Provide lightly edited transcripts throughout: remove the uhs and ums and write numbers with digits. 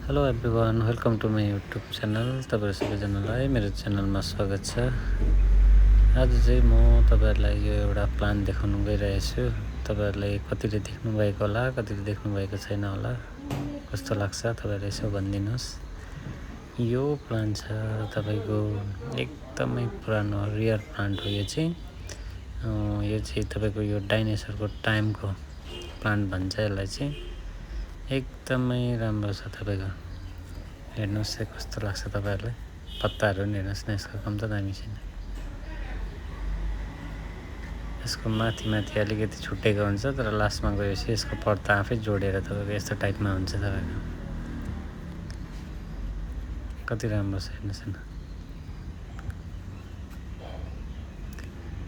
Hello everyone, welcome to my YouTube channel. तपाईँहरू सबैजनालाई मेरो च्यानलमा स्वागत छ। आज चाहिँ म तपाईँहरूलाई यो एउटा प्लान देखाउन गइरहेको छु। तपाईँहरूले कतिले देख्नुभएको होला, कतिले देख्नुभएको छैन होला, कस्तो लाग्छ तपाईँहरूले यसो भनिदिनुहोस्। यो प्लान्ट छ तपाईँको एकदमै पुरानो रियर प्लान्ट हो। यो चाहिँ तपाईँको यो डाइनोसरको टाइमको प्लान्ट भन्छ यसलाई चाहिँ। एकदमै राम्रो छ तपाईँको। हेर्नुहोस् चाहिँ कस्तो लाग्छ तपाईँहरूलाई। पत्ताहरू पनि हेर्नुहोस् न, यसको कम त दामी छैन। यसको माथि अलिकति छुट्टेको हुन्छ, तर लास्टमा गएपछि यसको पत्ता आफै जोडेर तपाईँको यस्तो टाइपमा हुन्छ तपाईँको। कति राम्रो छ हेर्नुहोस् न।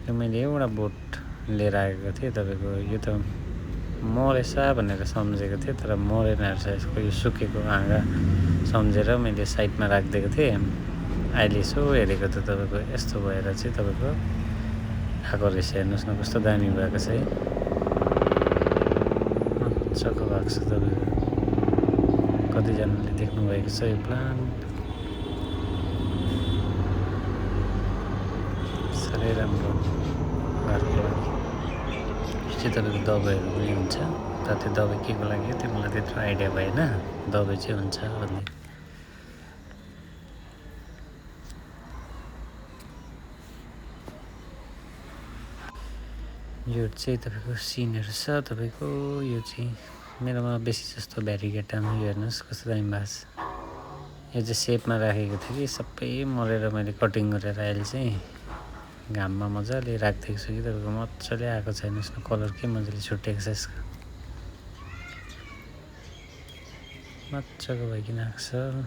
यो मैले एउटा बोट लिएर आएको थिएँ तपाईँको। यो त मरेछ भनेर सम्झेको थिएँ, तर मरेन रहेछ। यसको यो सुकेको हाँगा सम्झेर मैले साइडमा राखिदिएको थिएँ। अहिले यसो हेरेको त तपाईँको यस्तो भएर चाहिँ तपाईँको आएको रहेछ। हेर्नुहोस् न कस्तो दामी भएको छ है, मजाको भएको छ तपाईँको। कतिजनाले देख्नुभएको छ यो प्लान्ट, साह्रै राम्रो घरको लागि। यो चाहिँ तपाईँको दबाईहरू पनि हुन्छ, तर त्यो दबाई के को लागि हो त्यो मलाई त्यत्रो आइडिया भएन। दबाई चाहिँ हुन्छ भन्ने। यो चाहिँ तपाईँको सिनहरू छ तपाईँको। यो चाहिँ मेरोमा बेसी जस्तो भ्यारिगेटामा यो हेर्नुहोस् कस्तो दामी भएको छ। यो चाहिँ सेपमा राखेको थियो कि सबै मरेर मैले कटिङ गरेर अहिले चाहिँ घाममा मजाले राखिदिएको छु कि तपाईँको मजाले आएको छ। हेर्नुहोस् न कलर के मजाले छुट्टिएको छ यसको, मजाको भइकन आएको छ।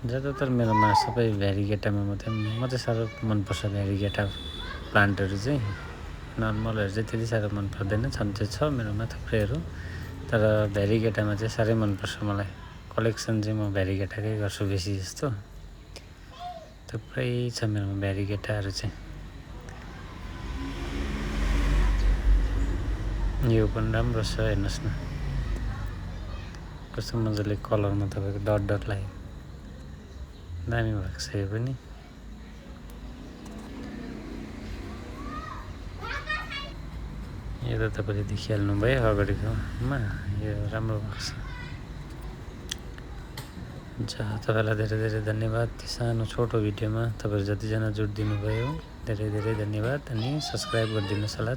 ज्यादातर मेरोमा सबै भ्यारिगेटामा मात्रै। म चाहिँ साह्रो मनपर्छ भ्यारिगेटा प्लान्टहरू चाहिँ। नर्मलहरू चाहिँ त्यति साह्रो मन पर्दैन। छन् चाहिँ छ मेरोमा थुप्रैहरू, तर भ्यारिगेटामा चाहिँ साह्रै मनपर्छ मलाई। कलेक्सन चाहिँ म भ्यारिगेटाकै गर्छु बेसी जस्तो। थुप्रै छ मेरोमा भ्यारिगेटाहरू चाहिँ। यो पनि राम्रो छ हेर्नुहोस् न, कस्तो मजाले कलरमा तपाईँको डट लाग्यो, दामी भएको छ यो पनि। यो त तपाईँले देखिहाल्नु भयो अगाडिकोमा, यो राम्रो भएको छ। हुन्छ, तपाईँलाई धेरै धेरै धन्यवाद। त्यो सानो छोटो भिडियोमा तपाईँहरू जतिजना जोड दिनुभयो धेरै धेरै धन्यवाद। अनि सब्सक्राइब गरिदिनुहोस् होला।